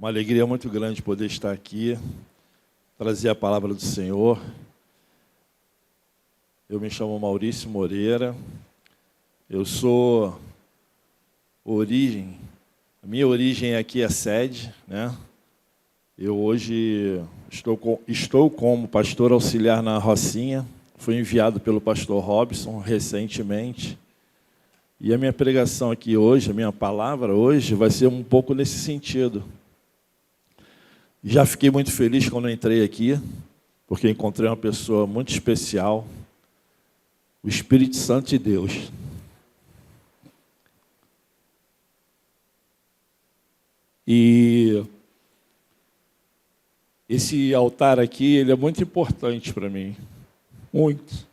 Uma alegria muito grande poder estar aqui, trazer a palavra do Senhor. Eu me chamo Maurício Moreira, eu sou a minha origem aqui é sede, né? Eu hoje estou como pastor auxiliar na Rocinha, fui enviado pelo pastor Robson recentemente, e a minha pregação aqui hoje, a minha palavra hoje, vai ser um pouco nesse sentido. Já fiquei muito feliz quando entrei aqui, porque encontrei uma pessoa muito especial, o Espírito Santo de Deus. E esse altar aqui, ele é muito importante para mim, muito.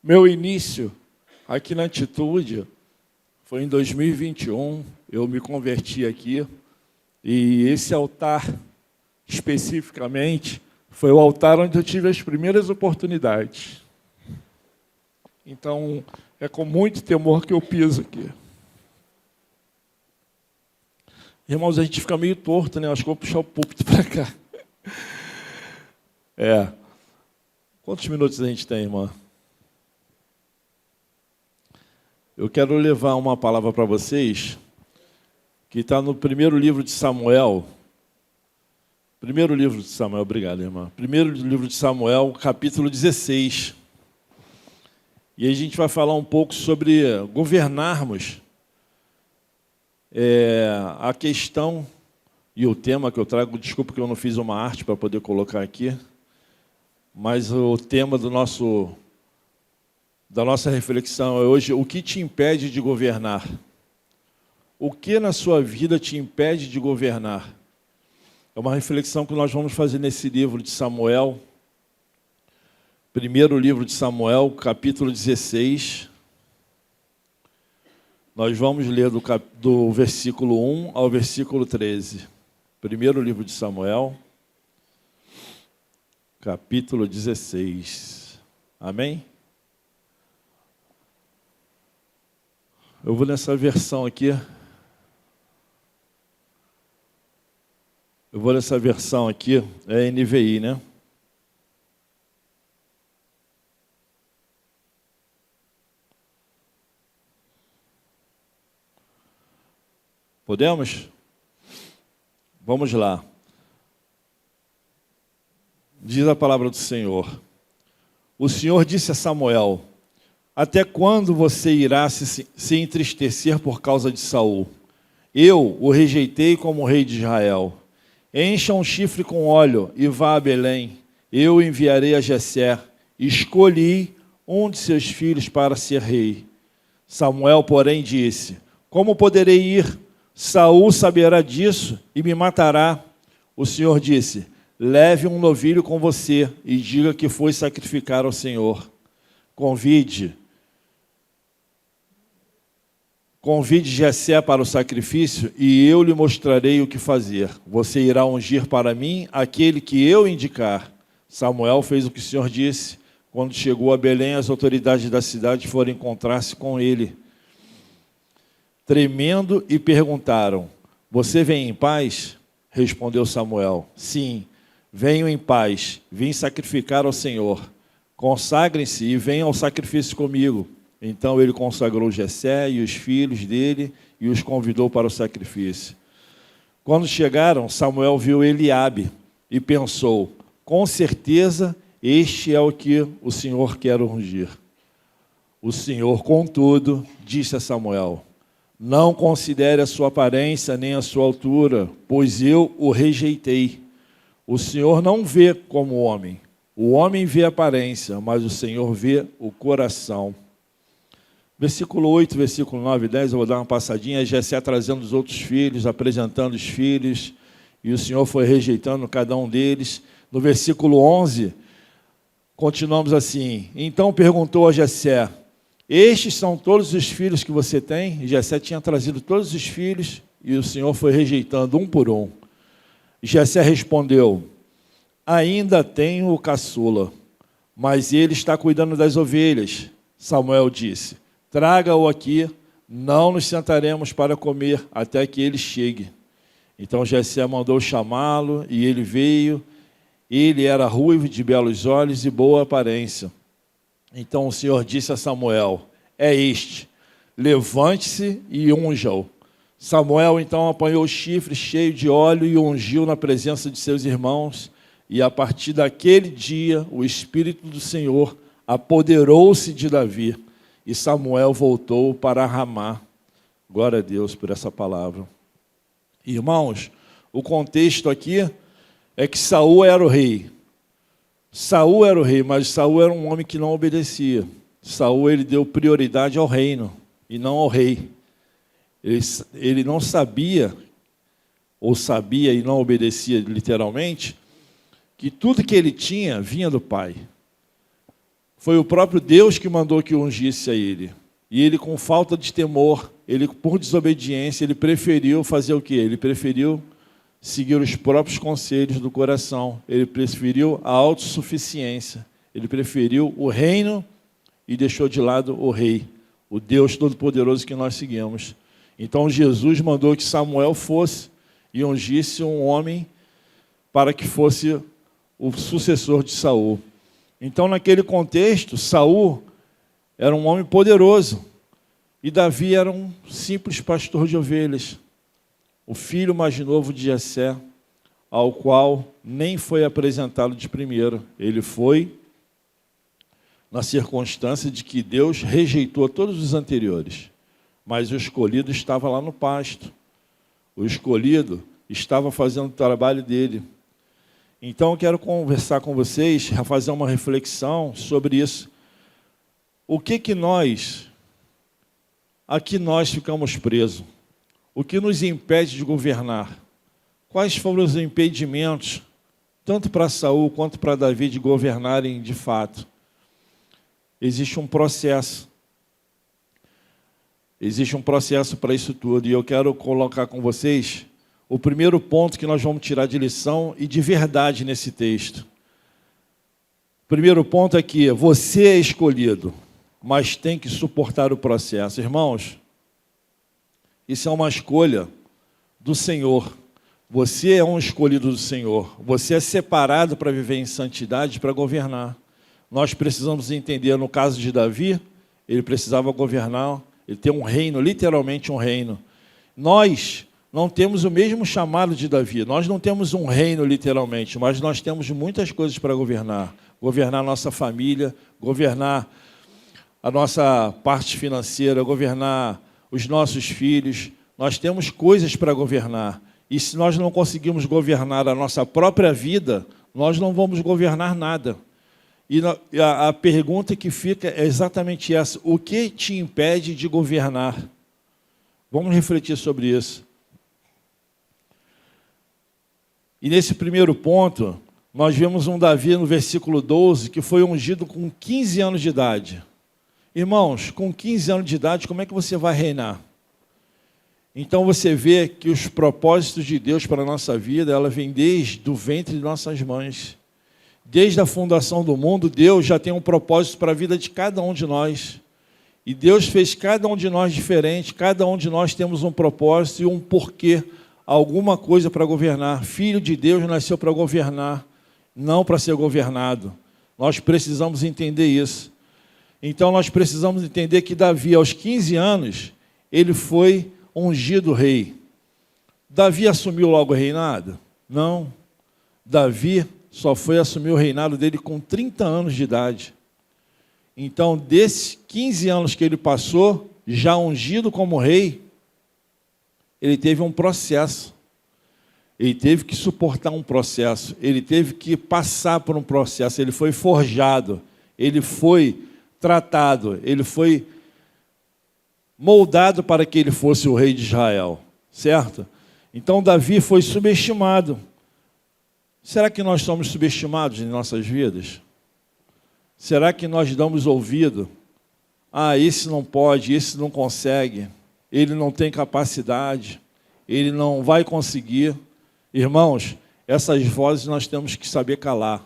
Meu início aqui na Atitude foi em 2021, eu me converti aqui, e esse altar, especificamente, foi o altar onde eu tive as primeiras oportunidades. Então, é com muito temor que eu piso aqui. Irmãos, a gente fica meio torto, né? Acho que vou puxar o púlpito para cá. Quantos minutos a gente tem, irmã? Eu quero levar uma palavra para vocês, que está no primeiro livro de Samuel. Primeiro livro de Samuel, obrigado, irmã. Primeiro livro de Samuel, capítulo 16. E aí a gente vai falar um pouco sobre governarmos. A questão e o tema que eu trago, desculpa que eu não fiz uma arte para poder colocar aqui, mas o tema da nossa reflexão é hoje: o que te impede de governar? O que na sua vida te impede de governar? É uma reflexão que nós vamos fazer nesse livro de Samuel, primeiro livro de Samuel, capítulo 16. Nós vamos ler do versículo 1 ao versículo 13. Primeiro livro de Samuel, capítulo 16. Amém? Eu vou nessa versão aqui. É NVI, né? Podemos? Vamos lá. Diz a palavra do Senhor. O Senhor disse a Samuel: até quando você irá se entristecer por causa de Saul? Eu o rejeitei como rei de Israel. Encha um chifre com óleo e vá a Belém. Eu enviarei a Jessé. Escolhi um de seus filhos para ser rei. Samuel, porém, disse: como poderei ir? Saul saberá disso e me matará. O Senhor disse: leve um novilho com você e diga que foi sacrificar ao Senhor. Convide Jessé para o sacrifício e eu lhe mostrarei o que fazer. Você irá ungir para mim aquele que eu indicar. Samuel fez o que o Senhor disse. Quando chegou a Belém, as autoridades da cidade foram encontrar-se com ele, tremendo, e perguntaram: você vem em paz? Respondeu Samuel: sim, venho em paz, vim sacrificar ao Senhor. Consagrem-se e venham ao sacrifício comigo. Então ele consagrou Jessé e os filhos dele e os convidou para o sacrifício. Quando chegaram, Samuel viu Eliabe e pensou: com certeza este é o que o Senhor quer ungir. O Senhor, contudo, disse a Samuel: não considere a sua aparência nem a sua altura, pois eu o rejeitei. O Senhor não vê como o homem vê a aparência, mas o Senhor vê o coração. Versículo 8, versículo 9 e 10, eu vou dar uma passadinha. Jessé trazendo os outros filhos, apresentando os filhos, e o Senhor foi rejeitando cada um deles. No versículo 11, continuamos assim: então perguntou a Jessé: estes são todos os filhos que você tem? E Jessé tinha trazido todos os filhos, e o Senhor foi rejeitando um por um. Jessé respondeu: ainda tenho o caçula, mas ele está cuidando das ovelhas. Samuel disse: traga-o aqui, não nos sentaremos para comer até que ele chegue. Então Jessé mandou chamá-lo, e ele veio. Ele era ruivo, de belos olhos e boa aparência. Então o Senhor disse a Samuel: é este, levante-se e unja-o. Samuel então apanhou o chifre cheio de óleo e ungiu na presença de seus irmãos. E a partir daquele dia, o Espírito do Senhor apoderou-se de Davi. E Samuel voltou para Ramá. Glória a Deus por essa palavra. Irmãos, o contexto aqui é que Saul era o rei. Saul era o rei, mas Saul era um homem que não obedecia. Saul, ele deu prioridade ao reino e não ao rei. Ele não sabia, ou sabia e não obedecia literalmente, que tudo que ele tinha vinha do Pai. Foi o próprio Deus que mandou que ungisse a ele. E ele, com falta de temor, ele, por desobediência, ele preferiu fazer o quê? Ele preferiu seguir os próprios conselhos do coração. Ele preferiu a autossuficiência. Ele preferiu o reino e deixou de lado o rei, o Deus Todo-Poderoso que nós seguimos. Então Jesus mandou que Samuel fosse e ungisse um homem para que fosse o sucessor de Saul. Então, naquele contexto, Saul era um homem poderoso e Davi era um simples pastor de ovelhas, o filho mais novo de Jessé, ao qual nem foi apresentado de primeiro. Ele foi na circunstância de que Deus rejeitou todos os anteriores, mas o escolhido estava lá no pasto. O escolhido estava fazendo o trabalho dele. Então, eu quero conversar com vocês, fazer uma reflexão sobre isso. O que nós ficamos presos? O que nos impede de governar? Quais foram os impedimentos, tanto para Saul quanto para Davi, de governarem de fato? Existe um processo. Existe um processo para isso tudo. E eu quero colocar com vocês o primeiro ponto que nós vamos tirar de lição e de verdade nesse texto. O primeiro ponto é que você é escolhido, mas tem que suportar o processo. Irmãos, isso é uma escolha do Senhor. Você é um escolhido do Senhor. Você é separado para viver em santidade, para governar. Nós precisamos entender, no caso de Davi, ele precisava governar, ele tem um reino, literalmente um reino. Nós não temos o mesmo chamado de Davi. Nós não temos um reino, literalmente, mas nós temos muitas coisas para governar. Governar a nossa família, governar a nossa parte financeira, governar os nossos filhos. Nós temos coisas para governar. E se nós não conseguimos governar a nossa própria vida, nós não vamos governar nada. E a pergunta que fica é exatamente essa: o que te impede de governar? Vamos refletir sobre isso. E nesse primeiro ponto, nós vemos um Davi no versículo 12, que foi ungido com 15 anos de idade. Irmãos, com 15 anos de idade, como é que você vai reinar? Então você vê que os propósitos de Deus para a nossa vida, ela vem desde o ventre de nossas mães. Desde a fundação do mundo, Deus já tem um propósito para a vida de cada um de nós. E Deus fez cada um de nós diferente, cada um de nós temos um propósito e um porquê, alguma coisa para governar. Filho de Deus nasceu para governar, não para ser governado. Nós precisamos entender isso. Então nós precisamos entender que Davi, aos 15 anos, ele foi ungido rei. Davi assumiu logo o reinado? Não. Davi só foi assumir o reinado dele com 30 anos de idade. Então, desses 15 anos que ele passou, já ungido como rei, ele teve um processo. Ele teve que suportar um processo. Ele teve que passar por um processo. Ele foi forjado. Ele foi tratado. Ele foi moldado para que ele fosse o rei de Israel. Certo? Então, Davi foi subestimado. Será que nós somos subestimados em nossas vidas? Será que nós damos ouvido? Ah, esse não pode, esse não consegue, ele não tem capacidade, ele não vai conseguir. Irmãos, essas vozes nós temos que saber calar.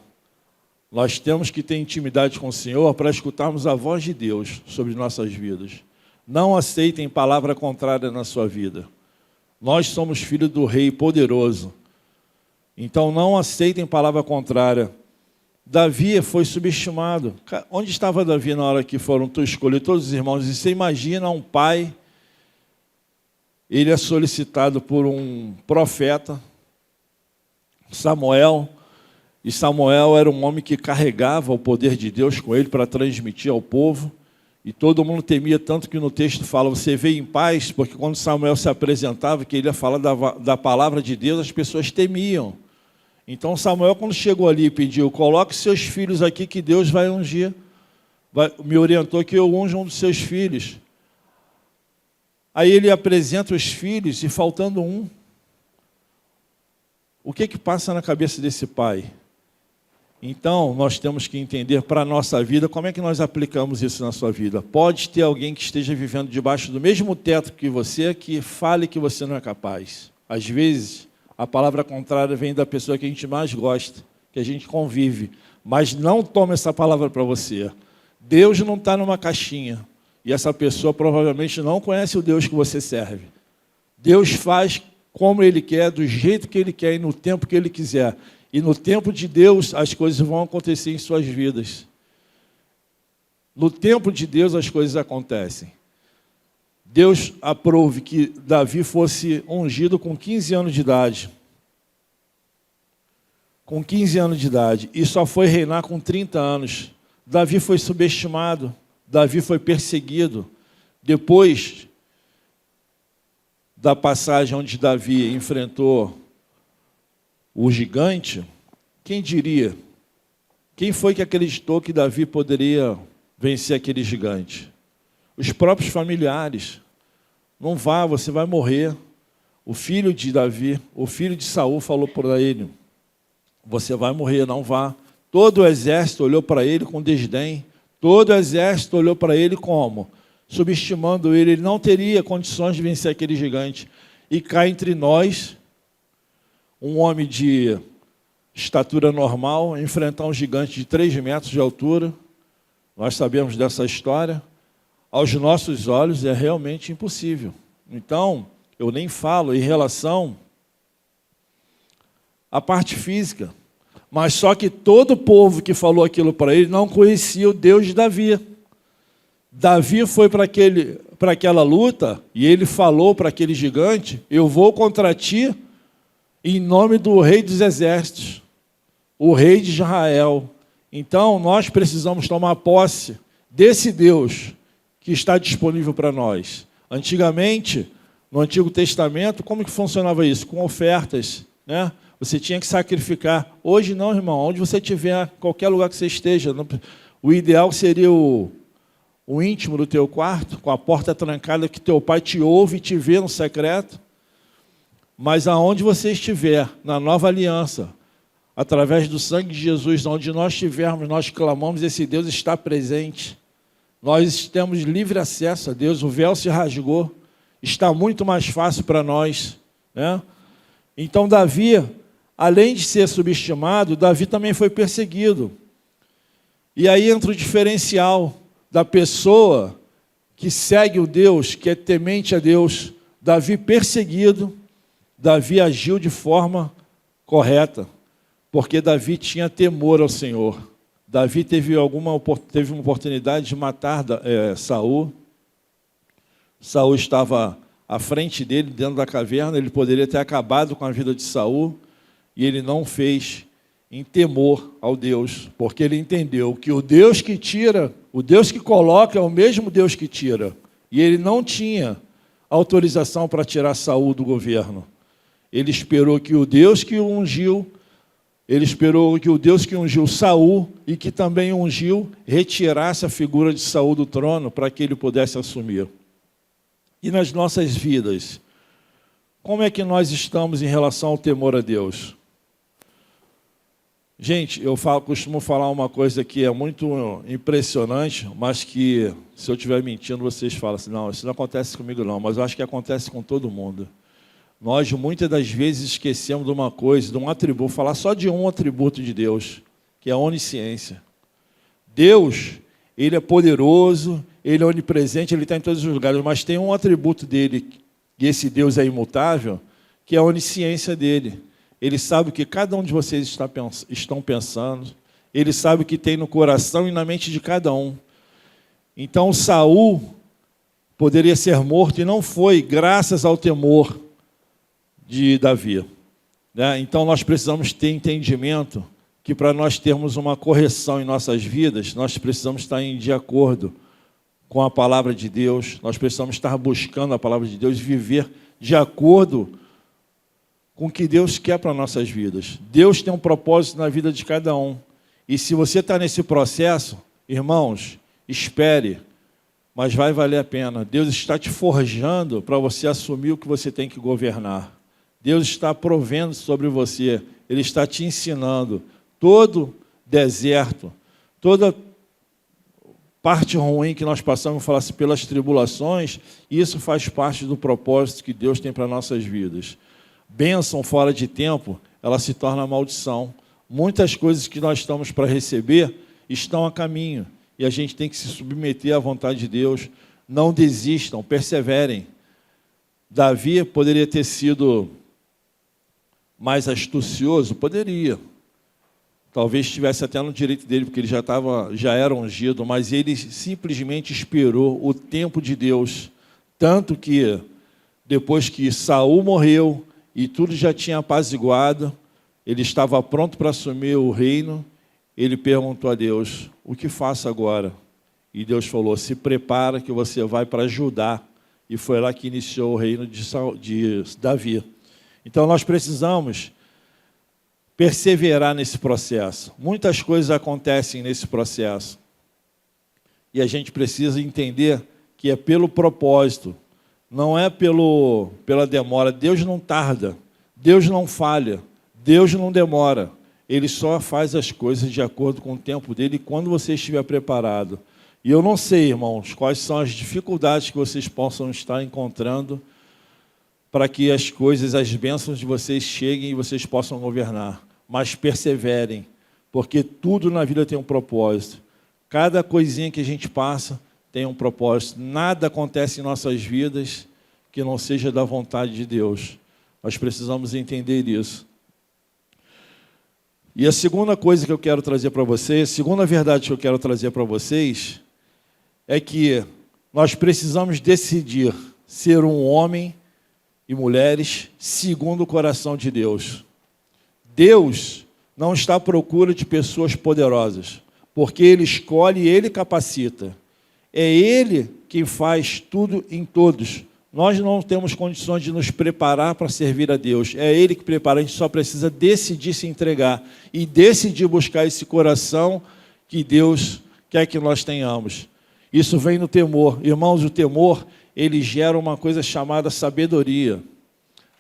Nós temos que ter intimidade com o Senhor para escutarmos a voz de Deus sobre nossas vidas. Não aceitem palavra contrária na sua vida. Nós somos filhos do Rei poderoso. Então não aceitem palavra contrária. Davi foi subestimado. Onde estava Davi na hora que foram escolher todos os irmãos? E você imagina um pai, ele é solicitado por um profeta, Samuel, e Samuel era um homem que carregava o poder de Deus com ele para transmitir ao povo, e todo mundo temia, tanto que no texto fala, você veio em paz, porque quando Samuel se apresentava, que ele ia falar da palavra de Deus, as pessoas temiam. Então Samuel, quando chegou ali e pediu, coloque seus filhos aqui que Deus vai ungir, me orientou que eu unja um dos seus filhos. Aí ele apresenta os filhos e faltando um. O que passa na cabeça desse pai? Então, nós temos que entender para a nossa vida, como é que nós aplicamos isso na sua vida. Pode ter alguém que esteja vivendo debaixo do mesmo teto que você, que fale que você não é capaz. Às vezes, a palavra contrária vem da pessoa que a gente mais gosta, que a gente convive. Mas não tome essa palavra para você. Deus não está numa caixinha. E essa pessoa provavelmente não conhece o Deus que você serve. Deus faz como Ele quer, do jeito que Ele quer e no tempo que Ele quiser. E no tempo de Deus, as coisas vão acontecer em suas vidas. No tempo de Deus, as coisas acontecem. Deus aprove que Davi fosse ungido com 15 anos de idade. Com 15 anos de idade. E só foi reinar com 30 anos. Davi foi subestimado. Davi foi perseguido. Depois da passagem onde Davi enfrentou o gigante, quem diria? Quem foi que acreditou que Davi poderia vencer aquele gigante? Os próprios familiares. Não vá, você vai morrer. O filho de Davi, o filho de Saul falou para ele, você vai morrer, não vá. Todo o exército olhou para ele com desdém. Todo o exército olhou para ele como? Subestimando ele. Ele não teria condições de vencer aquele gigante. E cá entre nós, um homem de estatura normal, enfrentar um gigante de 3 metros de altura. Nós sabemos dessa história. Aos nossos olhos é realmente impossível. Então, eu nem falo em relação à parte física. Mas só que todo o povo que falou aquilo para ele não conhecia o Deus de Davi. Davi foi para aquela luta e ele falou para aquele gigante, eu vou contra ti em nome do Rei dos Exércitos, o Rei de Israel. Então, nós precisamos tomar posse desse Deus que está disponível para nós. Antigamente, no Antigo Testamento, como que funcionava isso? Com ofertas, né? Você tinha que sacrificar. Hoje não, irmão. Onde você estiver, qualquer lugar que você esteja, o ideal seria o íntimo do teu quarto, com a porta trancada, que teu pai te ouve e te vê no secreto. Mas aonde você estiver, na nova aliança, através do sangue de Jesus, onde nós estivermos, nós clamamos, esse Deus está presente. Nós temos livre acesso a Deus, o véu se rasgou, está muito mais fácil para nós, né? Então Davi, além de ser subestimado, Davi também foi perseguido. E aí entra o diferencial da pessoa que segue o Deus, que é temente a Deus. Davi perseguido, Davi agiu de forma correta, porque Davi tinha temor ao Senhor. Davi teve uma oportunidade de matar Saul. Saul estava à frente dele, dentro da caverna, ele poderia ter acabado com a vida de Saul, e ele não fez em temor ao Deus, porque ele entendeu que o Deus que tira, o Deus que coloca é o mesmo Deus que tira, e ele não tinha autorização para tirar Saul do governo. Ele esperou que o Deus que o ungiu, ele esperou que o Deus que ungiu Saul e que também ungiu, retirasse a figura de Saul do trono para que ele pudesse assumir. E nas nossas vidas, como é que nós estamos em relação ao temor a Deus? Gente, costumo falar uma coisa que é muito impressionante, mas que, se eu estiver mentindo, vocês falam assim, não, isso não acontece comigo não, mas eu acho que acontece com todo mundo. Nós, muitas das vezes, esquecemos de uma coisa, de um atributo, vou falar só de um atributo de Deus, que é a onisciência. Deus, Ele é poderoso, Ele é onipresente, Ele está em todos os lugares, mas tem um atributo dele, e esse Deus é imutável, que é a onisciência dele. Ele sabe o que cada um de vocês estão pensando, Ele sabe o que tem no coração e na mente de cada um. Então, Saul poderia ser morto, e não foi, graças ao temor de Davi. Então, nós precisamos ter entendimento que para nós termos uma correção em nossas vidas, nós precisamos estar de acordo com a palavra de Deus, nós precisamos estar buscando a palavra de Deus e viver de acordo com o que Deus quer para nossas vidas. Deus tem um propósito na vida de cada um. E se você está nesse processo, irmãos, espere, mas vai valer a pena. Deus está te forjando para você assumir o que você tem que governar. Deus está provendo sobre você, Ele está te ensinando. Todo deserto, toda parte ruim que nós passamos, falar assim, pelas tribulações, isso faz parte do propósito que Deus tem para nossas vidas. Bênção fora de tempo, ela se torna maldição. Muitas coisas que nós estamos para receber estão a caminho, e a gente tem que se submeter à vontade de Deus. Não desistam, perseverem. Davi poderia ter sido mais astucioso? Poderia. Talvez estivesse até no direito dele, porque ele já era ungido, mas ele simplesmente esperou o tempo de Deus. Tanto que, depois que Saul morreu e tudo já tinha apaziguado, ele estava pronto para assumir o reino, ele perguntou a Deus, o que faço agora? E Deus falou, se prepara que você vai para Judá. E foi lá que iniciou o reino de Davi. Então, nós precisamos perseverar nesse processo. Muitas coisas acontecem nesse processo. E a gente precisa entender que é pelo propósito, não é pela demora. Deus não tarda, Deus não falha, Deus não demora. Ele só faz as coisas de acordo com o tempo dele, quando você estiver preparado. E eu não sei, irmãos, quais são as dificuldades que vocês possam estar encontrando para que as coisas, as bênçãos de vocês cheguem e vocês possam governar. Mas perseverem, porque tudo na vida tem um propósito. Cada coisinha que a gente passa tem um propósito. Nada acontece em nossas vidas que não seja da vontade de Deus. Nós precisamos entender isso. E a segunda coisa que eu quero trazer para vocês, a segunda verdade que eu quero trazer para vocês, é que nós precisamos decidir ser um homem e mulheres segundo o coração de Deus. Deus não está à procura de pessoas poderosas, porque Ele escolhe e Ele capacita. É Ele quem faz tudo em todos. Nós não temos condições de nos preparar para servir a Deus. É Ele que prepara, a gente só precisa decidir se entregar e decidir buscar esse coração que Deus quer que nós tenhamos. Isso vem no temor. Irmãos, o temor, ele gera uma coisa chamada sabedoria.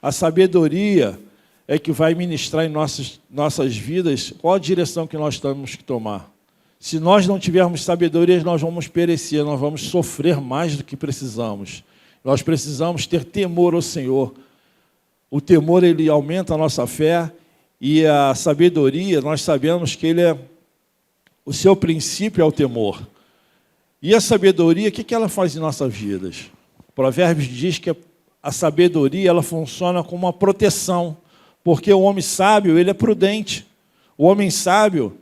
A sabedoria é que vai ministrar em nossas vidas qual a direção que nós temos que tomar. Se nós não tivermos sabedoria, nós vamos perecer, nós vamos sofrer mais do que precisamos. Nós precisamos ter temor ao Senhor. O temor, ele aumenta a nossa fé, e a sabedoria, nós sabemos que o seu princípio é o temor. E a sabedoria, o que ela faz em nossas vidas? Provérbios diz que a sabedoria, ela funciona como uma proteção, porque o homem sábio, ele é prudente. O homem sábio,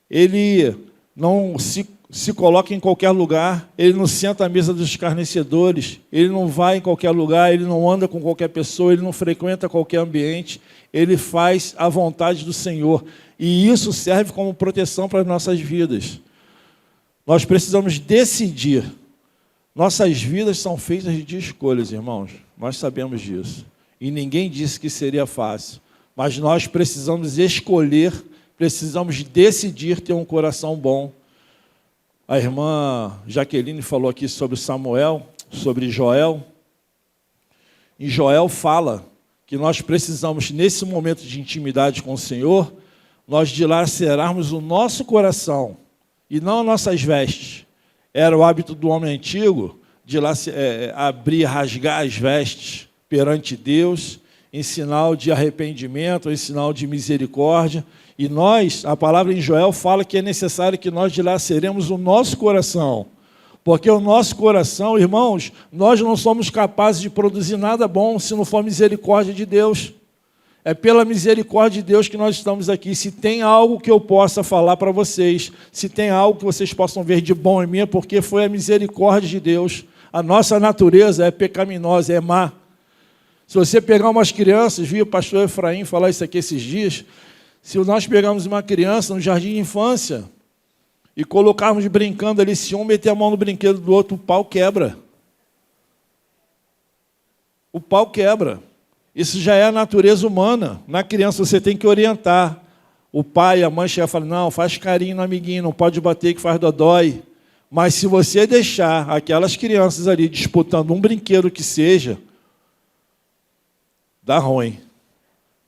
ele não se coloca em qualquer lugar, ele não senta à mesa dos escarnecedores, ele não vai em qualquer lugar, ele não anda com qualquer pessoa, ele não frequenta qualquer ambiente, ele faz a vontade do Senhor. E isso serve como proteção para as nossas vidas. Nós precisamos decidir. Nossas vidas são feitas de escolhas, irmãos. Nós sabemos disso. E ninguém disse que seria fácil. Mas nós precisamos escolher, precisamos decidir ter um coração bom. A irmã Jaqueline falou aqui sobre Samuel, sobre Joel. E Joel fala que nós precisamos, nesse momento de intimidade com o Senhor, nós dilacerarmos o nosso coração e não nossas vestes. Era o hábito do homem antigo de abrir, rasgar as vestes perante Deus, em sinal de arrependimento, em sinal de misericórdia. E nós, a palavra em Joel fala que é necessário que nós dilaceremos o nosso coração, Porque o nosso coração, irmãos, nós não somos capazes de produzir nada bom se não for misericórdia de Deus. É pela misericórdia de Deus que nós estamos aqui. Se tem algo que eu possa falar para vocês, se tem algo que vocês possam ver de bom em mim, é porque foi a misericórdia de Deus. A nossa natureza é pecaminosa, é má. Se você pegar umas crianças, viu o pastor Efraim falar isso aqui esses dias, se nós pegarmos uma criança no jardim de infância e colocarmos brincando ali, se um meter a mão no brinquedo do outro, o pau quebra. O pau quebra. Isso já é a natureza humana. Na criança você tem que orientar. O pai e a mãe chegam e falam, não, faz carinho no amiguinho, não pode bater que faz dodói. Mas se você deixar aquelas crianças ali disputando um brinquedo que seja, dá ruim.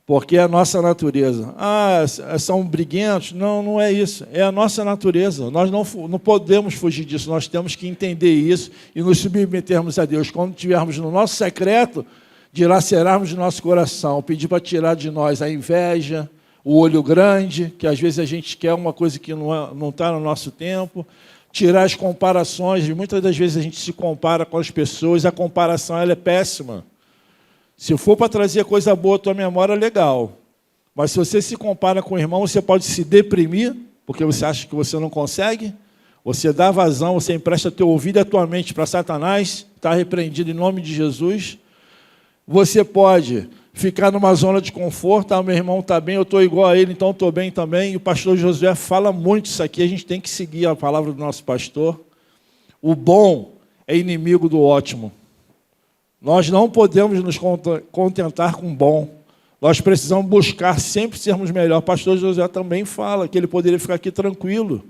Porque é a nossa natureza. Ah, são briguentos? Não, não é isso. É a nossa natureza. Nós não podemos fugir disso. Nós temos que entender isso e nos submetermos a Deus. Quando estivermos no nosso secreto, dilacerarmos o nosso coração, pedir para tirar de nós a inveja, o olho grande, que às vezes a gente quer uma coisa que não está no nosso tempo, tirar as comparações, e muitas das vezes a gente se compara com as pessoas, a comparação ela é péssima. Se for para trazer coisa boa à tua memória, legal. Mas se você se compara com o irmão, você pode se deprimir, porque você acha que você não consegue, você dá vazão, você empresta teu ouvido e a tua mente para Satanás, está repreendido em nome de Jesus. Você pode ficar numa zona de conforto, meu irmão está bem, eu estou igual a ele, então estou bem também. E o pastor Josué fala muito isso aqui, a gente tem que seguir a palavra do nosso pastor. O bom é inimigo do ótimo. Nós não podemos nos contentar com o bom. Nós precisamos buscar sempre sermos melhor. O pastor Josué também fala que ele poderia ficar aqui tranquilo.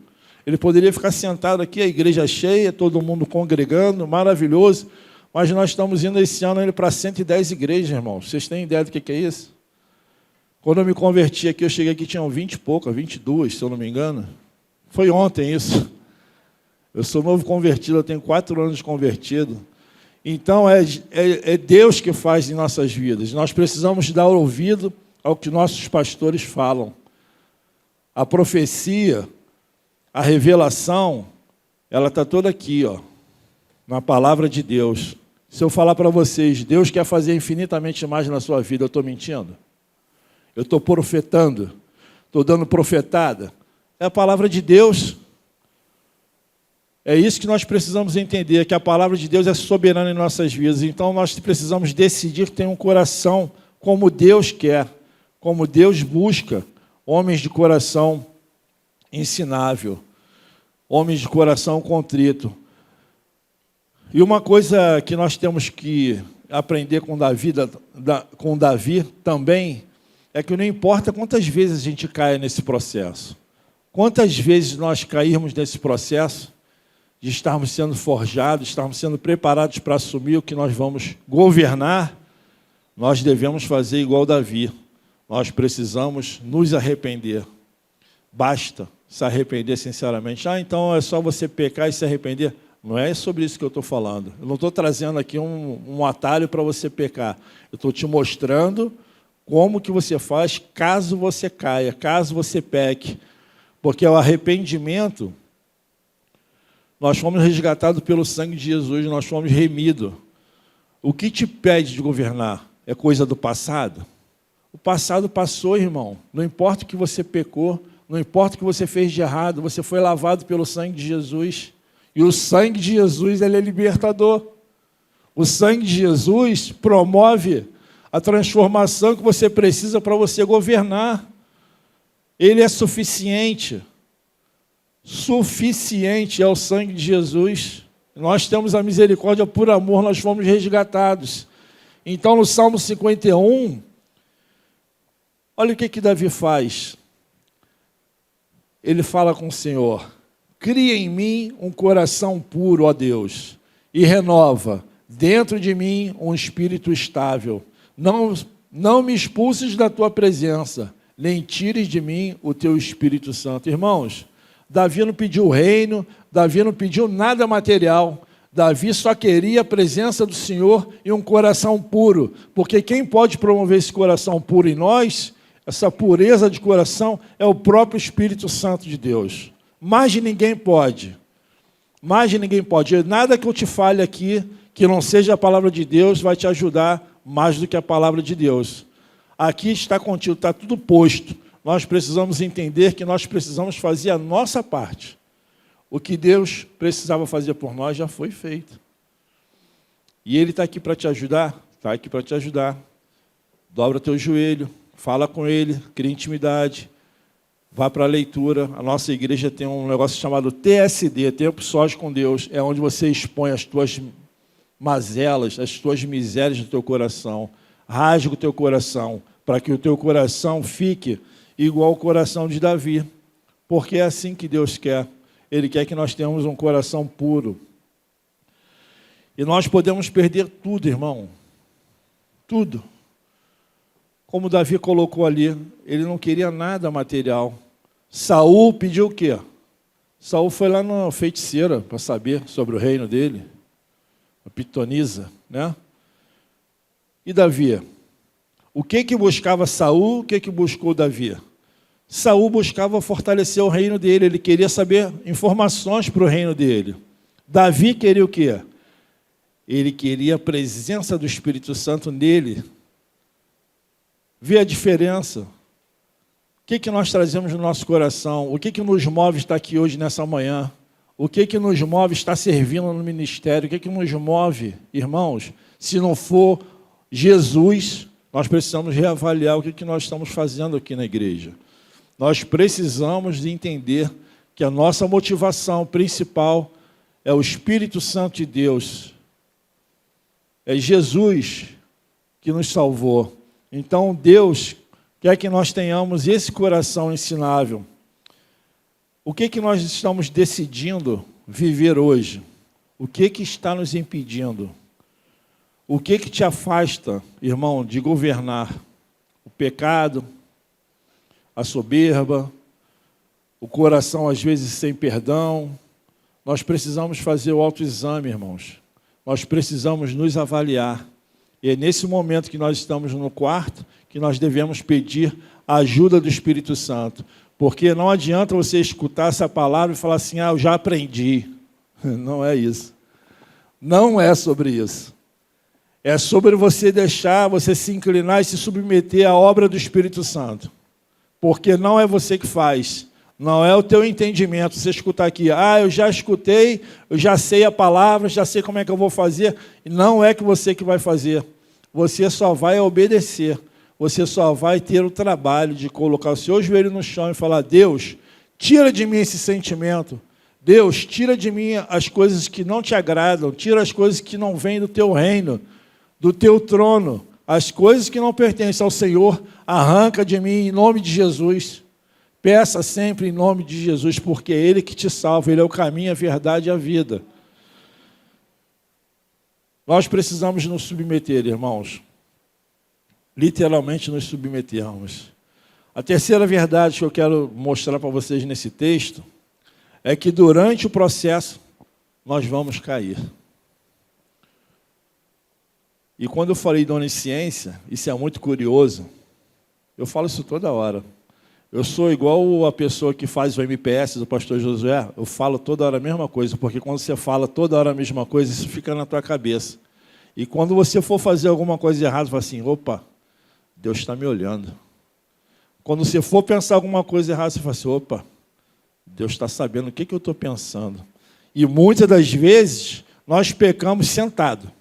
Ele poderia ficar sentado aqui, a igreja cheia, todo mundo congregando, maravilhoso. Mas nós estamos indo esse ano para 110 igrejas, irmãos. Vocês têm ideia do que é isso? Quando eu me converti aqui, eu cheguei aqui, tinham 20 e poucas, 22, se eu não me engano. Foi ontem isso. Eu sou novo convertido, eu tenho 4 anos de convertido. Então, é Deus que faz em nossas vidas. Nós precisamos dar ouvido ao que nossos pastores falam. A profecia, a revelação, ela está toda aqui, ó, na palavra de Deus. Se eu falar para vocês, Deus quer fazer infinitamente mais na sua vida, eu estou mentindo? Eu estou profetando? Estou dando profetada? É a palavra de Deus. É isso que nós precisamos entender, que a palavra de Deus é soberana em nossas vidas. Então, nós precisamos decidir ter um coração como Deus quer, como Deus busca, homens de coração ensinável, homens de coração contrito. E uma coisa que nós temos que aprender com Davi também, é que não importa quantas vezes a gente caia nesse processo, quantas vezes nós cairmos nesse processo, de estarmos sendo forjados, estarmos sendo preparados para assumir o que nós vamos governar, nós devemos fazer igual Davi. Nós precisamos nos arrepender. Basta se arrepender sinceramente. Então é só você pecar e se arrepender. Não é sobre isso que eu estou falando. Eu não estou trazendo aqui um atalho para você pecar. Eu estou te mostrando como que você faz caso você caia, caso você peque. Porque o arrependimento... Nós fomos resgatados pelo sangue de Jesus, nós fomos remidos. O que te pede de governar é coisa do passado? O passado passou, irmão. Não importa o que você pecou, não importa o que você fez de errado, você foi lavado pelo sangue de Jesus. E o sangue de Jesus, ele é libertador. O sangue de Jesus promove a transformação que você precisa para você governar. Ele é suficiente. Suficiente é o sangue de Jesus. Nós temos a misericórdia por amor, nós fomos resgatados. Então, no Salmo 51, olha o que Davi faz. Ele fala com o Senhor: cria em mim um coração puro, ó Deus, e renova dentro de mim um espírito estável. Não me expulses da tua presença, nem tires de mim o teu Espírito Santo. Irmãos, Davi não pediu reino, Davi não pediu nada material. Davi só queria a presença do Senhor e um coração puro. Porque quem pode promover esse coração puro em nós, essa pureza de coração, é o próprio Espírito Santo de Deus. Mais de ninguém pode. Mais de ninguém pode. Nada que eu te fale aqui, que não seja a palavra de Deus, vai te ajudar mais do que a palavra de Deus. Aqui está contigo, está tudo posto. Nós precisamos entender que nós precisamos fazer a nossa parte. O que Deus precisava fazer por nós já foi feito. E Ele está aqui para te ajudar? Está aqui para te ajudar. Dobra teu joelho, fala com Ele, cria intimidade, vá para a leitura. A nossa igreja tem um negócio chamado TSD, Tempo Sós com Deus, é onde você expõe as tuas mazelas, as tuas misérias do teu coração. Rasga o teu coração, para que o teu coração fique igual ao coração de Davi. Porque é assim que Deus quer. Ele quer que nós tenhamos um coração puro. E nós podemos perder tudo, irmão. Tudo. Como Davi colocou ali, ele não queria nada material. Saul pediu o quê? Saul foi lá na feiticeira para saber sobre o reino dele. A pitonisa, né? E Davi? O que buscava Saul? O que buscou Davi? Saul buscava fortalecer o reino dele. Ele queria saber informações para o reino dele. Davi queria o quê? Ele queria a presença do Espírito Santo nele. Vê a diferença. O que nós trazemos no nosso coração? O que nos move estar aqui hoje, nessa manhã? O que nos move estar servindo no ministério? O que nos move, irmãos? Se não for Jesus, nós precisamos reavaliar o que nós estamos fazendo aqui na igreja. Nós precisamos de entender que a nossa motivação principal é o Espírito Santo de Deus. É Jesus que nos salvou. Então, Deus quer que nós tenhamos esse coração ensinável. O que nós estamos decidindo viver hoje? O que está nos impedindo? O que te afasta, irmão, de governar? O pecado, a soberba, o coração às vezes sem perdão. Nós precisamos fazer o autoexame, irmãos. Nós precisamos nos avaliar. E é nesse momento que nós estamos no quarto que nós devemos pedir a ajuda do Espírito Santo. Porque não adianta você escutar essa palavra e falar assim, eu já aprendi. Não é isso. Não é sobre isso. É sobre você deixar, você se inclinar e se submeter à obra do Espírito Santo. Porque não é você que faz. Não é o teu entendimento. Você escutar aqui, eu já escutei, eu já sei a palavra, já sei como é que eu vou fazer. E não é que você que vai fazer. Você só vai obedecer. Você só vai ter o trabalho de colocar o seu joelho no chão e falar, Deus, tira de mim esse sentimento. Deus, tira de mim as coisas que não te agradam. Tira as coisas que não vêm do teu reino, do teu trono. As coisas que não pertencem ao Senhor, arranca de mim em nome de Jesus. Peça sempre em nome de Jesus, porque é Ele que te salva. Ele é o caminho, a verdade e a vida. Nós precisamos nos submeter, irmãos. Literalmente nos submetermos. A terceira verdade que eu quero mostrar para vocês nesse texto é que durante o processo nós vamos cair. E quando eu falei de onisciência, isso é muito curioso, eu falo isso toda hora. Eu sou igual a pessoa que faz o MPS do pastor Josué, eu falo toda hora a mesma coisa, porque quando você fala toda hora a mesma coisa, isso fica na tua cabeça. E quando você for fazer alguma coisa errada, você fala assim, opa, Deus está me olhando. Quando você for pensar alguma coisa errada, você fala assim, opa, Deus está sabendo o que eu estou pensando. E muitas das vezes, nós pecamos sentado,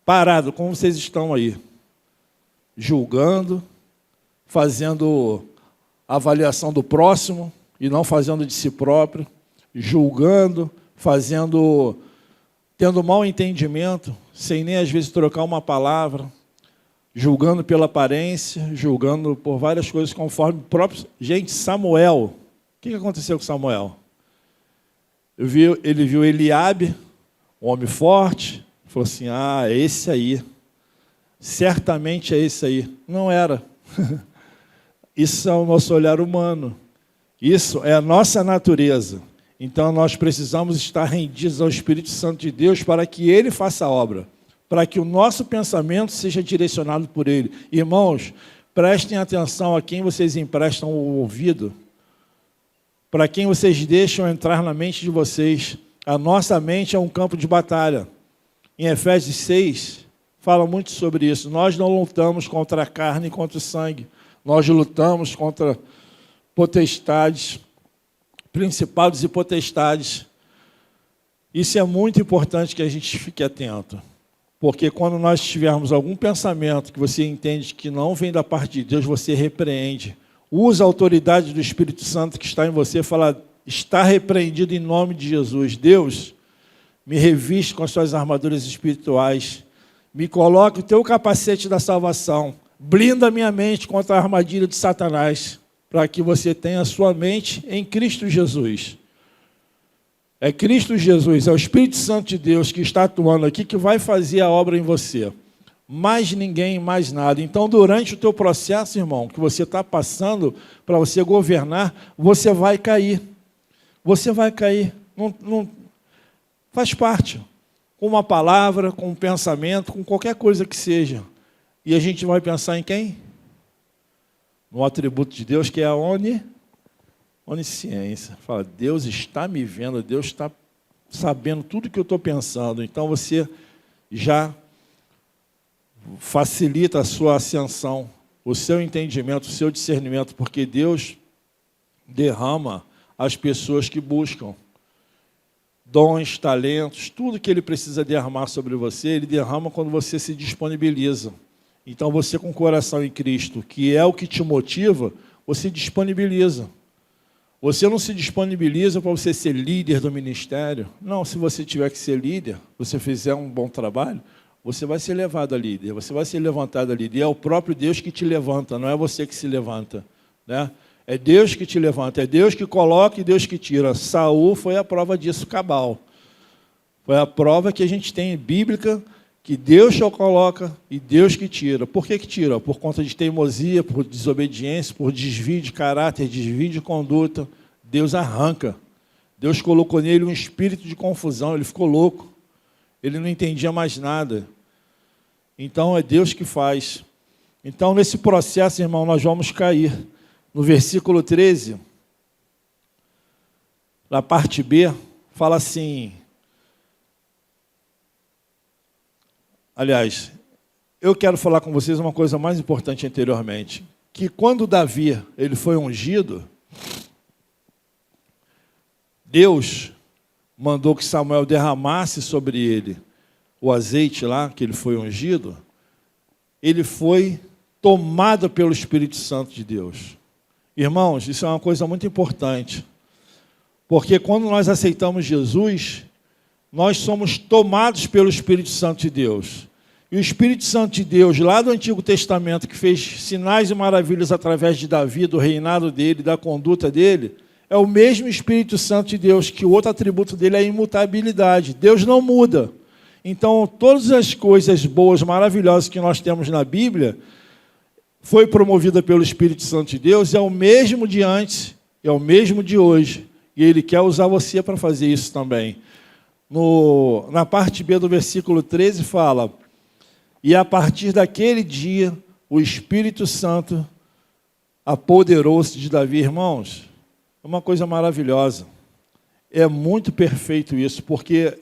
parado, como vocês estão aí, julgando, fazendo avaliação do próximo e não fazendo de si próprio, julgando, tendo mau entendimento, sem nem às vezes trocar uma palavra, julgando pela aparência, julgando por várias coisas conforme o próprio... Gente, Samuel, o que aconteceu com Samuel? Ele viu Eliabe, um homem forte, falou assim, é esse aí, certamente é esse aí. Não era. Isso é o nosso olhar humano. Isso é a nossa natureza. Então, nós precisamos estar rendidos ao Espírito Santo de Deus para que Ele faça a obra, para que o nosso pensamento seja direcionado por Ele. Irmãos, prestem atenção a quem vocês emprestam o ouvido, para quem vocês deixam entrar na mente de vocês. A nossa mente é um campo de batalha. Em Efésios 6, fala muito sobre isso. Nós não lutamos contra a carne e contra o sangue. Nós lutamos contra potestades, principados e potestades. Isso é muito importante que a gente fique atento. Porque quando nós tivermos algum pensamento que você entende que não vem da parte de Deus, você repreende. Usa a autoridade do Espírito Santo que está em você e fala: está repreendido em nome de Jesus. Deus, me reviste com as suas armaduras espirituais. Me coloque o teu capacete da salvação. Blinda a minha mente contra a armadilha de Satanás, para que você tenha a sua mente em Cristo Jesus. É Cristo Jesus, é o Espírito Santo de Deus que está atuando aqui, que vai fazer a obra em você. Mais ninguém, mais nada. Então, durante o teu processo, irmão, que você está passando para você governar, você vai cair. Você vai cair. Não faz parte. Com uma palavra, com um pensamento, com qualquer coisa que seja. E a gente vai pensar em quem? No atributo de Deus, que é a onisciência. Fala: Deus está me vendo, Deus está sabendo tudo que eu estou pensando. Então você já facilita a sua ascensão, o seu entendimento, o seu discernimento, porque Deus derrama as pessoas que buscam dons, talentos, tudo que Ele precisa derramar sobre você, Ele derrama quando você se disponibiliza. Então você, com o coração em Cristo, que é o que te motiva, você disponibiliza. Você não se disponibiliza para você ser líder do ministério. Não, se você tiver que ser líder, você fizer um bom trabalho, você vai ser levado a líder, você vai ser levantado a líder. E é o próprio Deus que te levanta, não é você que se levanta, né? É Deus que te levanta, é Deus que coloca e Deus que tira. Saul foi a prova disso, cabal. Foi a prova que a gente tem bíblica, que Deus só coloca e Deus que tira. Por que tira? Por conta de teimosia, por desobediência, por desvio de caráter, desvio de conduta. Deus arranca. Deus colocou nele um espírito de confusão, ele ficou louco. Ele não entendia mais nada. Então é Deus que faz. Então nesse processo, irmão, nós vamos cair. No versículo 13, na parte B, fala assim... Aliás, eu quero falar com vocês uma coisa mais importante anteriormente, que quando Davi ele foi ungido, Deus mandou que Samuel derramasse sobre ele o azeite lá, que ele foi ungido, ele foi tomado pelo Espírito Santo de Deus. Irmãos, isso é uma coisa muito importante, porque quando nós aceitamos Jesus, nós somos tomados pelo Espírito Santo de Deus. E o Espírito Santo de Deus, lá do Antigo Testamento, que fez sinais e maravilhas através de Davi, do reinado dele, da conduta dele, é o mesmo Espírito Santo de Deus, que o outro atributo dele é a imutabilidade. Deus não muda. Então, todas as coisas boas, maravilhosas que nós temos na Bíblia, foi promovida pelo Espírito Santo de Deus, é o mesmo de antes, é o mesmo de hoje. E Ele quer usar você para fazer isso também. Na parte B do versículo 13 fala: e a partir daquele dia, o Espírito Santo apoderou-se de Davi. Irmãos, é uma coisa maravilhosa. É muito perfeito isso, porque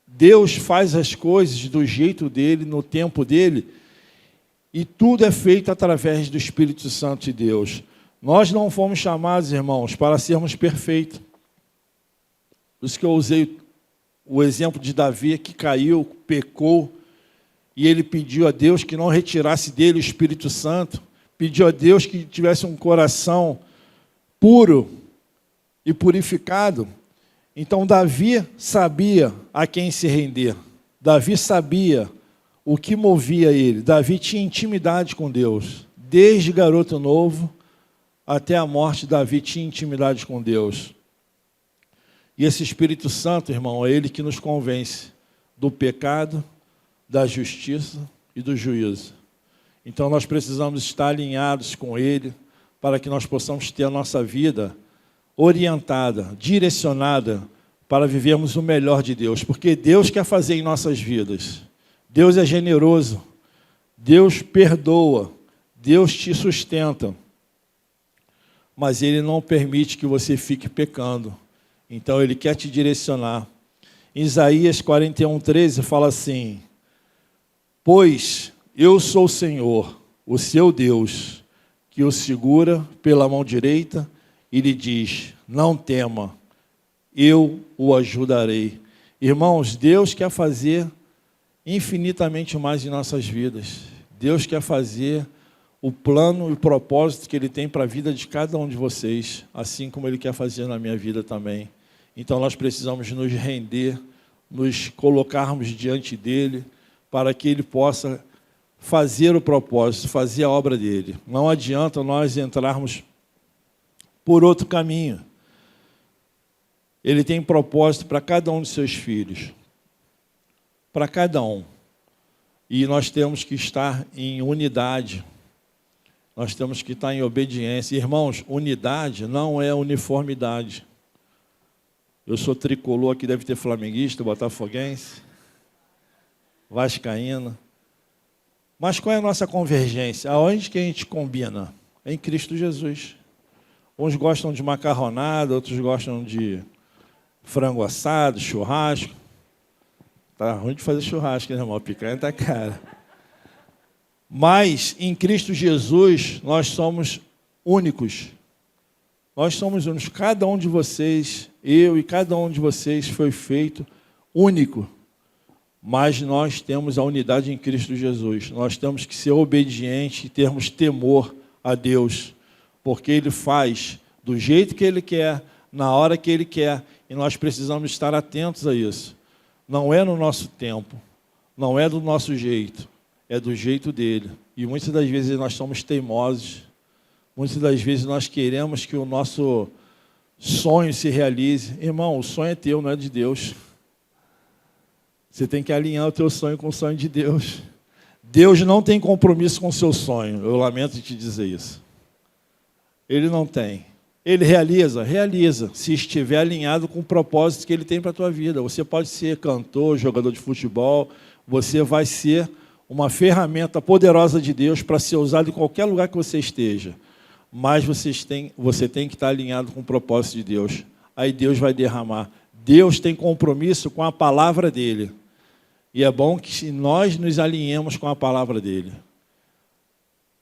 Deus faz as coisas do jeito dele, no tempo dele, e tudo é feito através do Espírito Santo de Deus. Nós não fomos chamados, irmãos, para sermos perfeitos. Por isso que eu usei o exemplo de Davi, que caiu, pecou, e ele pediu a Deus que não retirasse dele o Espírito Santo, pediu a Deus que tivesse um coração puro e purificado. Então Davi sabia a quem se render. Davi sabia o que movia ele. Davi tinha intimidade com Deus. Desde garoto novo até a morte, Davi tinha intimidade com Deus. E esse Espírito Santo, irmão, é Ele que nos convence do pecado, da justiça e do juízo. Então nós precisamos estar alinhados com Ele para que nós possamos ter a nossa vida orientada, direcionada para vivermos o melhor de Deus. Porque Deus quer fazer em nossas vidas. Deus é generoso. Deus perdoa. Deus te sustenta. Mas Ele não permite que você fique pecando. Então, Ele quer te direcionar. Isaías 41:13 fala assim: pois eu sou o Senhor, o seu Deus, que o segura pela mão direita e lhe diz: não tema, eu o ajudarei. Irmãos, Deus quer fazer infinitamente mais em nossas vidas. Deus quer fazer o plano e o propósito que Ele tem para a vida de cada um de vocês, assim como Ele quer fazer na minha vida também. Então nós precisamos nos render, nos colocarmos diante dEle, para que Ele possa fazer o propósito, fazer a obra dEle. Não adianta nós entrarmos por outro caminho. Ele tem propósito para cada um de seus filhos. Para cada um. E nós temos que estar em unidade. Nós temos que estar em obediência. Irmãos, unidade não é uniformidade. Eu sou tricolor, aqui deve ter flamenguista, botafoguense, vascaíno. Mas qual é a nossa convergência? Aonde que a gente combina? É em Cristo Jesus. Uns gostam de macarronada, outros gostam de frango assado, churrasco. Tá ruim de fazer churrasco, né, irmão? A picanha tá cara. Mas em Cristo Jesus nós somos únicos. Nós somos únicos. Cada um de vocês, eu e cada um de vocês foi feito único. Mas nós temos a unidade em Cristo Jesus. Nós temos que ser obedientes e termos temor a Deus. Porque Ele faz do jeito que Ele quer, na hora que Ele quer. E nós precisamos estar atentos a isso. Não é no nosso tempo. Não é do nosso jeito. É do jeito dele. E muitas das vezes nós somos teimosos. Muitas das vezes nós queremos que o nosso sonho se realize. Irmão, o sonho é teu, não é de Deus. Você tem que alinhar o teu sonho com o sonho de Deus. Deus não tem compromisso com o seu sonho. Eu lamento te dizer isso. Ele não tem. Ele realiza? Realiza. Se estiver alinhado com o propósito que Ele tem para a tua vida. Você pode ser cantor, jogador de futebol. Você vai ser uma ferramenta poderosa de Deus para ser usado em qualquer lugar que você esteja. Mas você tem que estar alinhado com o propósito de Deus. Aí Deus vai derramar. Deus tem compromisso com a palavra dEle. E é bom que nós nos alinhemos com a palavra dEle.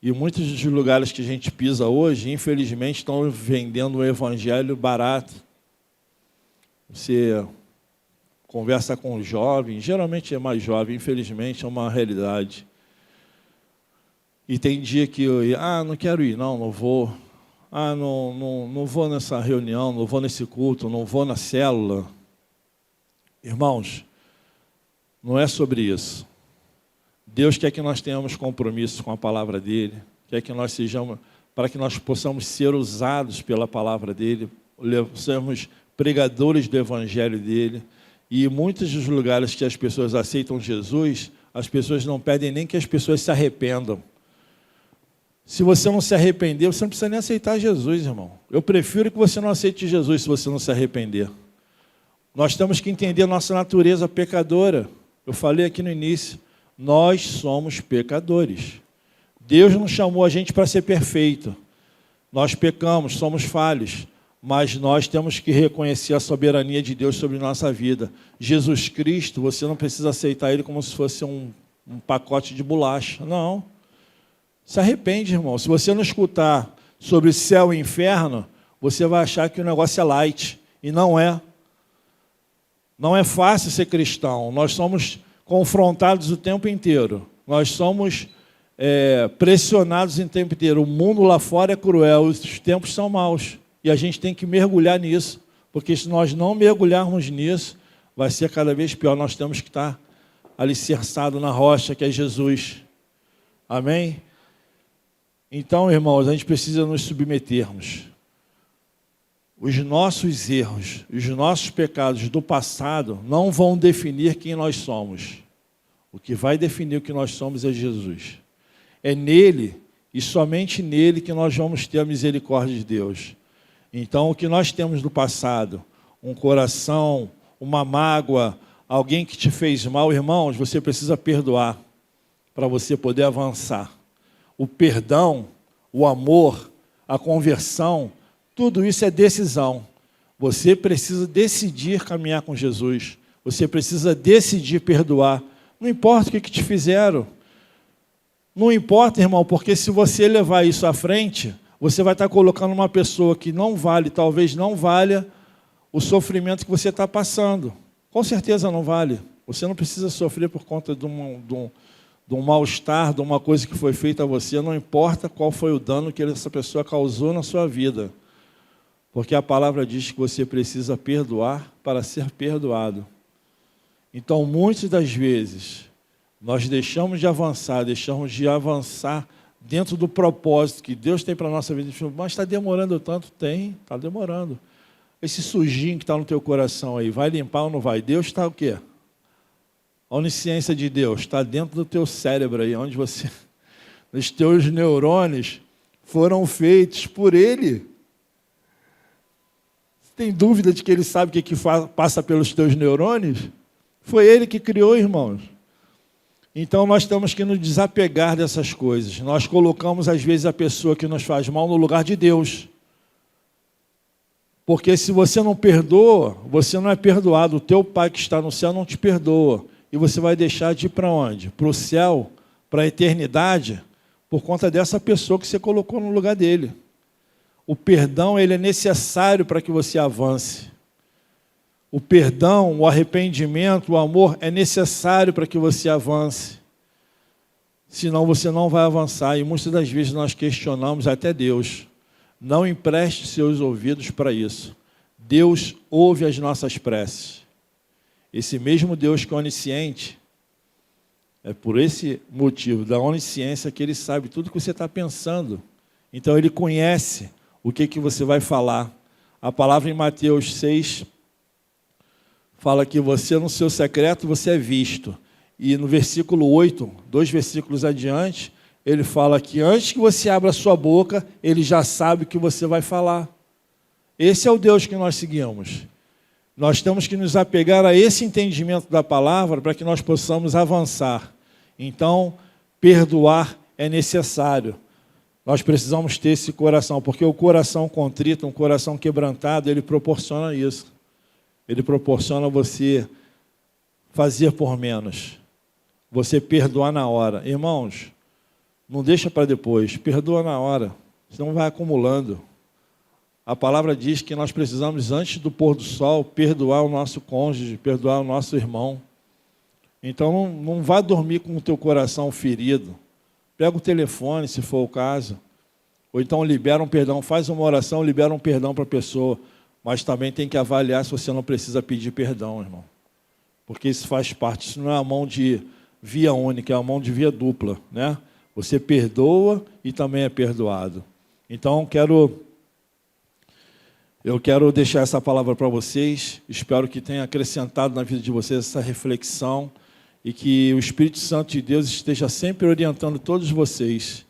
E muitos dos lugares que a gente pisa hoje, infelizmente, estão vendendo um evangelho barato. Você conversa com um jovem, geralmente é mais jovem, infelizmente é uma realidade. E tem dia que eu não quero ir, não vou. Não vou nessa reunião, não vou nesse culto, não vou na célula. Irmãos, não é sobre isso. Deus quer que nós tenhamos compromisso com a palavra dEle, quer que nós sejamos, para que nós possamos ser usados pela palavra dEle, sermos pregadores do evangelho dEle. E em muitos dos lugares que as pessoas aceitam Jesus, as pessoas não pedem nem que as pessoas se arrependam. Se você não se arrepender, você não precisa nem aceitar Jesus, irmão. Eu prefiro que você não aceite Jesus se você não se arrepender. Nós temos que entender a nossa natureza pecadora. Eu falei aqui no início, nós somos pecadores. Deus não chamou a gente para ser perfeito. Nós pecamos, somos falhos, mas nós temos que reconhecer a soberania de Deus sobre nossa vida. Jesus Cristo, você não precisa aceitar Ele como se fosse um pacote de bolacha. Não. Se arrepende, irmão. Se você não escutar sobre céu e inferno, você vai achar que o negócio é light. E não é. Não é fácil ser cristão. Nós somos confrontados o tempo inteiro. Nós somos pressionados o tempo inteiro. O mundo lá fora é cruel, os tempos são maus. E a gente tem que mergulhar nisso. Porque se nós não mergulharmos nisso, vai ser cada vez pior. Nós temos que estar alicerçados na rocha, que é Jesus. Amém? Então, irmãos, a gente precisa nos submetermos. Os nossos erros, os nossos pecados do passado não vão definir quem nós somos. O que vai definir o que nós somos é Jesus. É nele e somente nele que nós vamos ter a misericórdia de Deus. Então, o que nós temos do passado, um coração, uma mágoa, alguém que te fez mal, irmãos, você precisa perdoar para você poder avançar. O perdão, o amor, a conversão, tudo isso é decisão. Você precisa decidir caminhar com Jesus. Você precisa decidir perdoar. Não importa o que te fizeram. Não importa, irmão, porque se você levar isso à frente, você vai estar colocando uma pessoa que não vale, talvez não valha, o sofrimento que você está passando. Com certeza não vale. Você não precisa sofrer por conta de um mal-estar, de uma coisa que foi feita a você. Não importa qual foi o dano que essa pessoa causou na sua vida. Porque a palavra diz que você precisa perdoar para ser perdoado. Então, muitas das vezes, nós deixamos de avançar dentro do propósito que Deus tem para a nossa vida. Mas está demorando tanto? Tem, está demorando. Esse sujinho que está no teu coração aí, vai limpar ou não vai? Deus está o quê? A onisciência de Deus está dentro do teu cérebro aí, onde você... Os teus neurônios foram feitos por Ele. Você tem dúvida de que Ele sabe o que passa pelos teus neurônios? Foi Ele que criou, irmãos. Então, nós temos que nos desapegar dessas coisas. Nós colocamos, às vezes, a pessoa que nos faz mal no lugar de Deus. Porque se você não perdoa, você não é perdoado. O teu Pai que está no céu não te perdoa. E você vai deixar de ir para onde? Para o céu, para a eternidade, por conta dessa pessoa que você colocou no lugar dele. O perdão, ele é necessário para que você avance. O perdão, o arrependimento, o amor é necessário para que você avance. Senão você não vai avançar. E muitas das vezes nós questionamos até Deus. Não empreste seus ouvidos para isso. Deus ouve as nossas preces. Esse mesmo Deus que é onisciente, é por esse motivo da onisciência que Ele sabe tudo que você está pensando. Então Ele conhece o que você vai falar. A palavra em Mateus 6 fala que você no seu secreto você é visto. E no versículo 8, 2 versículos adiante, ele fala que antes que você abra a sua boca, Ele já sabe o que você vai falar. Esse é o Deus que nós seguimos. Nós temos que nos apegar a esse entendimento da palavra para que nós possamos avançar. Então, perdoar é necessário. Nós precisamos ter esse coração, porque o coração contrito, um coração quebrantado, ele proporciona isso. Ele proporciona você fazer por menos. Você perdoar na hora. Irmãos, não deixa para depois, perdoa na hora, senão vai acumulando. A palavra diz que nós precisamos, antes do pôr do sol, perdoar o nosso cônjuge, perdoar o nosso irmão. Então, não vá dormir com o teu coração ferido. Pega o telefone, se for o caso. Ou então libera um perdão, faz uma oração, libera um perdão para a pessoa. Mas também tem que avaliar se você não precisa pedir perdão, irmão. Porque isso faz parte, isso não é a mão de via única, é a mão de via dupla, né? Você perdoa e também é perdoado. Então, eu quero deixar essa palavra para vocês. Espero que tenha acrescentado na vida de vocês essa reflexão e que o Espírito Santo de Deus esteja sempre orientando todos vocês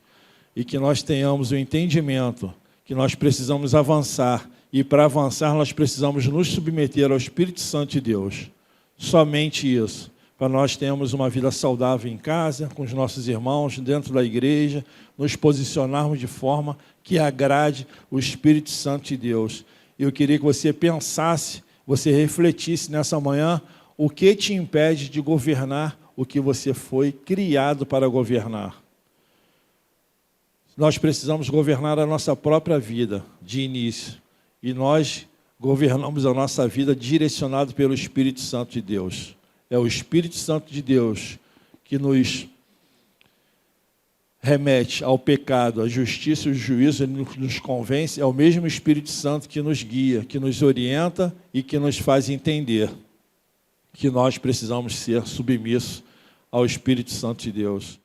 e que nós tenhamos o entendimento que nós precisamos avançar e para avançar nós precisamos nos submeter ao Espírito Santo de Deus. Somente isso. Para nós termos uma vida saudável em casa, com os nossos irmãos, dentro da igreja, nos posicionarmos de forma que agrade o Espírito Santo de Deus. Eu queria que você pensasse, você refletisse nessa manhã, o que te impede de governar o que você foi criado para governar. Nós precisamos governar a nossa própria vida, de início. E nós governamos a nossa vida direcionado pelo Espírito Santo de Deus. É o Espírito Santo de Deus que nos remete ao pecado, à justiça e ao juízo, ele nos convence. É o mesmo Espírito Santo que nos guia, que nos orienta e que nos faz entender que nós precisamos ser submissos ao Espírito Santo de Deus.